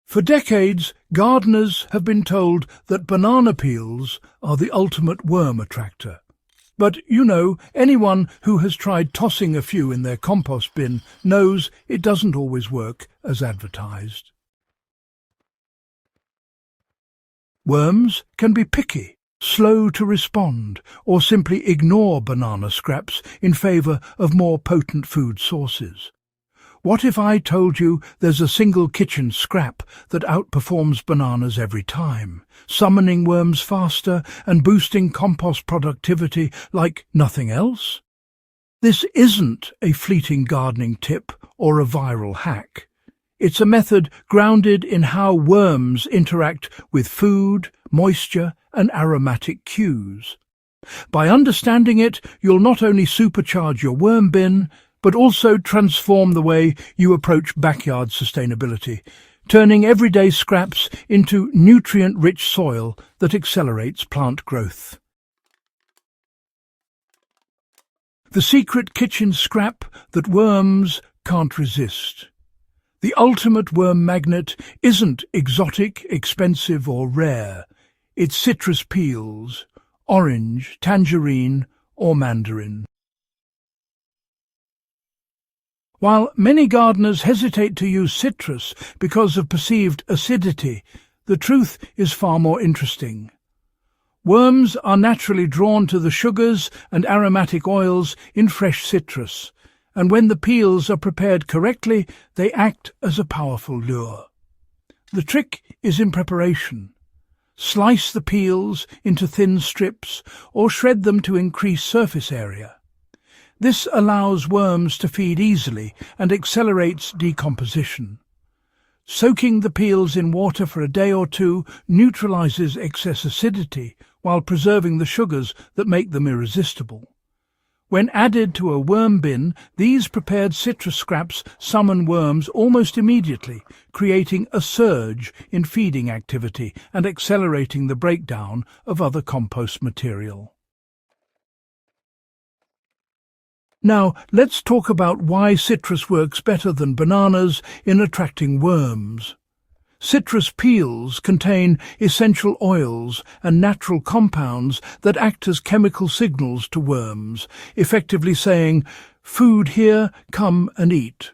For decades, gardeners have been told that banana peels are the ultimate worm attractor. But, anyone who has tried tossing a few in their compost bin knows it doesn't always work as advertised. Worms can be picky, slow to respond, or simply ignore banana scraps in favour of more potent food sources. What if I told you there's a single kitchen scrap that outperforms bananas every time, summoning worms faster and boosting compost productivity like nothing else? This isn't a fleeting gardening tip or a viral hack. It's a method grounded in how worms interact with food, moisture, and aromatic cues. By understanding it, you'll not only supercharge your worm bin, but also transform the way you approach backyard sustainability, turning everyday scraps into nutrient-rich soil that accelerates plant growth. The secret kitchen scrap that worms can't resist. The ultimate worm magnet isn't exotic, expensive, or rare. It's citrus peels, orange, tangerine, or mandarin. While many gardeners hesitate to use citrus because of perceived acidity, the truth is far more interesting. Worms are naturally drawn to the sugars and aromatic oils in fresh citrus, and when the peels are prepared correctly, they act as a powerful lure. The trick is in preparation. Slice the peels into thin strips or shred them to increase surface area. This allows worms to feed easily and accelerates decomposition. Soaking the peels in water for a day or two neutralizes excess acidity while preserving the sugars that make them irresistible. When added to a worm bin, these prepared citrus scraps summon worms almost immediately, creating a surge in feeding activity and accelerating the breakdown of other compost material. Now, let's talk about why citrus works better than bananas in attracting worms. Citrus peels contain essential oils and natural compounds that act as chemical signals to worms, effectively saying, "Food here, come and eat."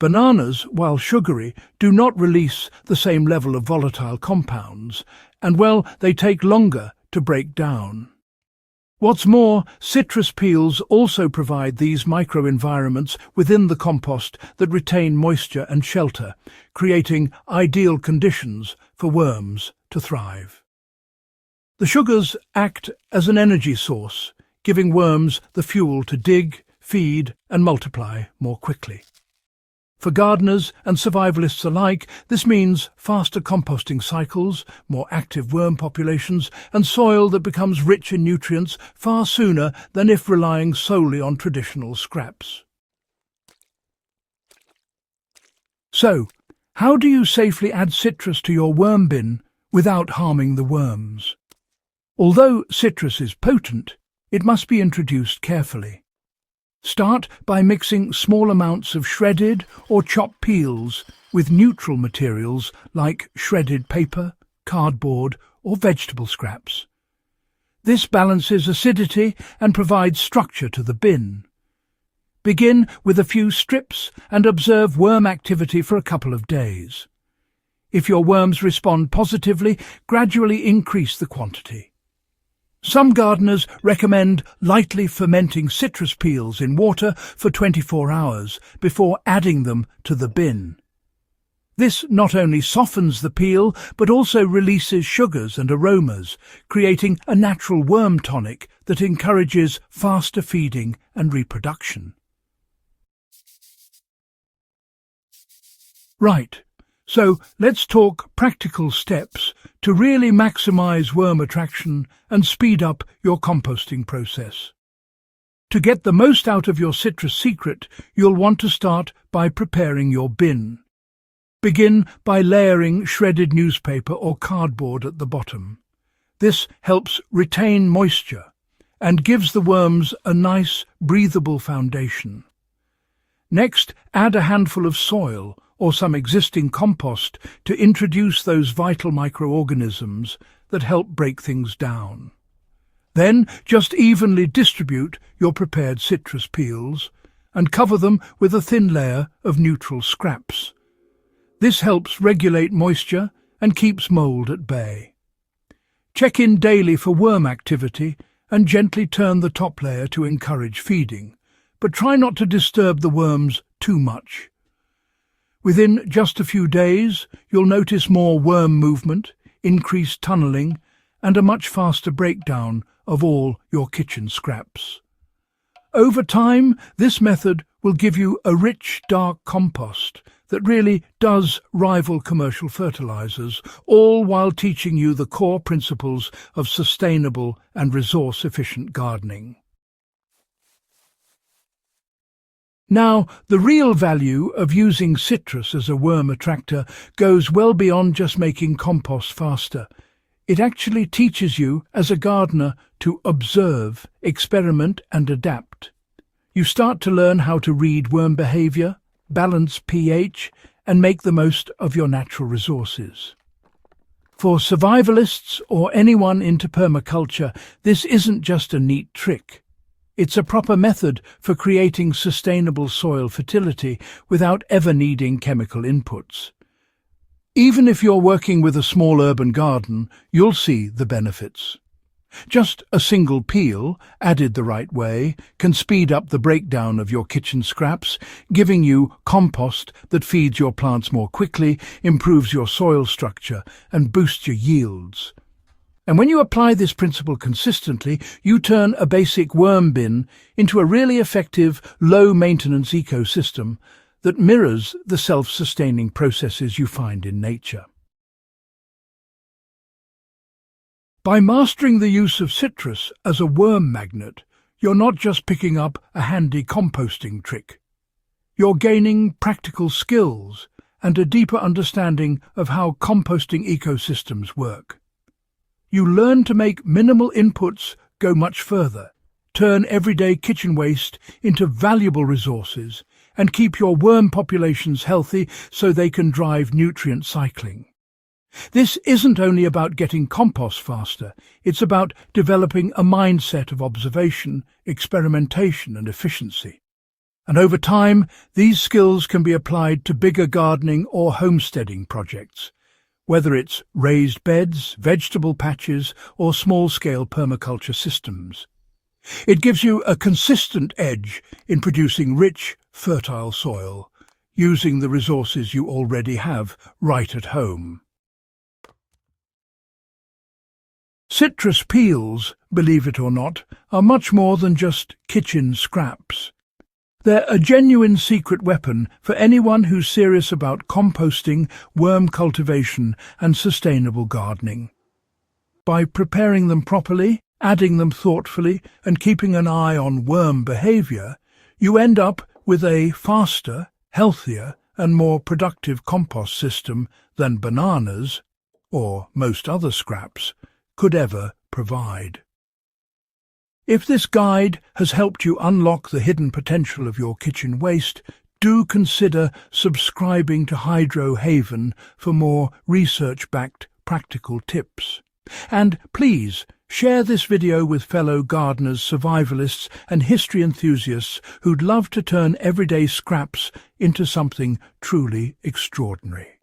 Bananas, while sugary, do not release the same level of volatile compounds, and they take longer to break down. What's more, citrus peels also provide these microenvironments within the compost that retain moisture and shelter, creating ideal conditions for worms to thrive. The sugars act as an energy source, giving worms the fuel to dig, feed, and multiply more quickly. For gardeners and survivalists alike, this means faster composting cycles, more active worm populations, and soil that becomes rich in nutrients far sooner than if relying solely on traditional scraps. So, how do you safely add citrus to your worm bin without harming the worms? Although citrus is potent, it must be introduced carefully. Start by mixing small amounts of shredded or chopped peels with neutral materials like shredded paper, cardboard, or vegetable scraps. This balances acidity and provides structure to the bin. Begin with a few strips and observe worm activity for a couple of days. If your worms respond positively, gradually increase the quantity. Some gardeners recommend lightly fermenting citrus peels in water for 24 hours before adding them to the bin. This not only softens the peel, but also releases sugars and aromas, creating a natural worm tonic that encourages faster feeding and reproduction. Right, so let's talk practical steps to really maximize worm attraction and speed up your composting process. To get the most out of your citrus secret, you'll want to start by preparing your bin. Begin by layering shredded newspaper or cardboard at the bottom. This helps retain moisture and gives the worms a nice, breathable foundation. Next, add a handful of soil or some existing compost to introduce those vital microorganisms that help break things down. Then just evenly distribute your prepared citrus peels and cover them with a thin layer of neutral scraps. This helps regulate moisture and keeps mold at bay. Check in daily for worm activity and gently turn the top layer to encourage feeding, but try not to disturb the worms too much. Within just a few days, you'll notice more worm movement, increased tunnelling, and a much faster breakdown of all your kitchen scraps. Over time, this method will give you a rich, dark compost that really does rival commercial fertilizers, all while teaching you the core principles of sustainable and resource-efficient gardening. Now, the real value of using citrus as a worm attractor goes well beyond just making compost faster. It actually teaches you, as a gardener, to observe, experiment and adapt. You start to learn how to read worm behavior, balance pH, and make the most of your natural resources. For survivalists or anyone into permaculture, this isn't just a neat trick. It's a proper method for creating sustainable soil fertility without ever needing chemical inputs. Even if you're working with a small urban garden, you'll see the benefits. Just a single peel, added the right way, can speed up the breakdown of your kitchen scraps, giving you compost that feeds your plants more quickly, improves your soil structure, and boosts your yields. And when you apply this principle consistently, you turn a basic worm bin into a really effective, low-maintenance ecosystem that mirrors the self-sustaining processes you find in nature. By mastering the use of citrus as a worm magnet, you're not just picking up a handy composting trick. You're gaining practical skills and a deeper understanding of how composting ecosystems work. You learn to make minimal inputs go much further, turn everyday kitchen waste into valuable resources, and keep your worm populations healthy so they can drive nutrient cycling. This isn't only about getting compost faster, it's about developing a mindset of observation, experimentation and efficiency. And over time, these skills can be applied to bigger gardening or homesteading projects, whether it's raised beds, vegetable patches or small-scale permaculture systems. It gives you a consistent edge in producing rich, fertile soil, using the resources you already have right at home. Citrus peels, believe it or not, are much more than just kitchen scraps. They're a genuine secret weapon for anyone who's serious about composting, worm cultivation and sustainable gardening. By preparing them properly, adding them thoughtfully and keeping an eye on worm behavior, you end up with a faster, healthier and more productive compost system than bananas, or most other scraps, could ever provide. If this guide has helped you unlock the hidden potential of your kitchen waste, do consider subscribing to Hydro Haven for more research-backed practical tips. And please, share this video with fellow gardeners, survivalists and history enthusiasts who'd love to turn everyday scraps into something truly extraordinary.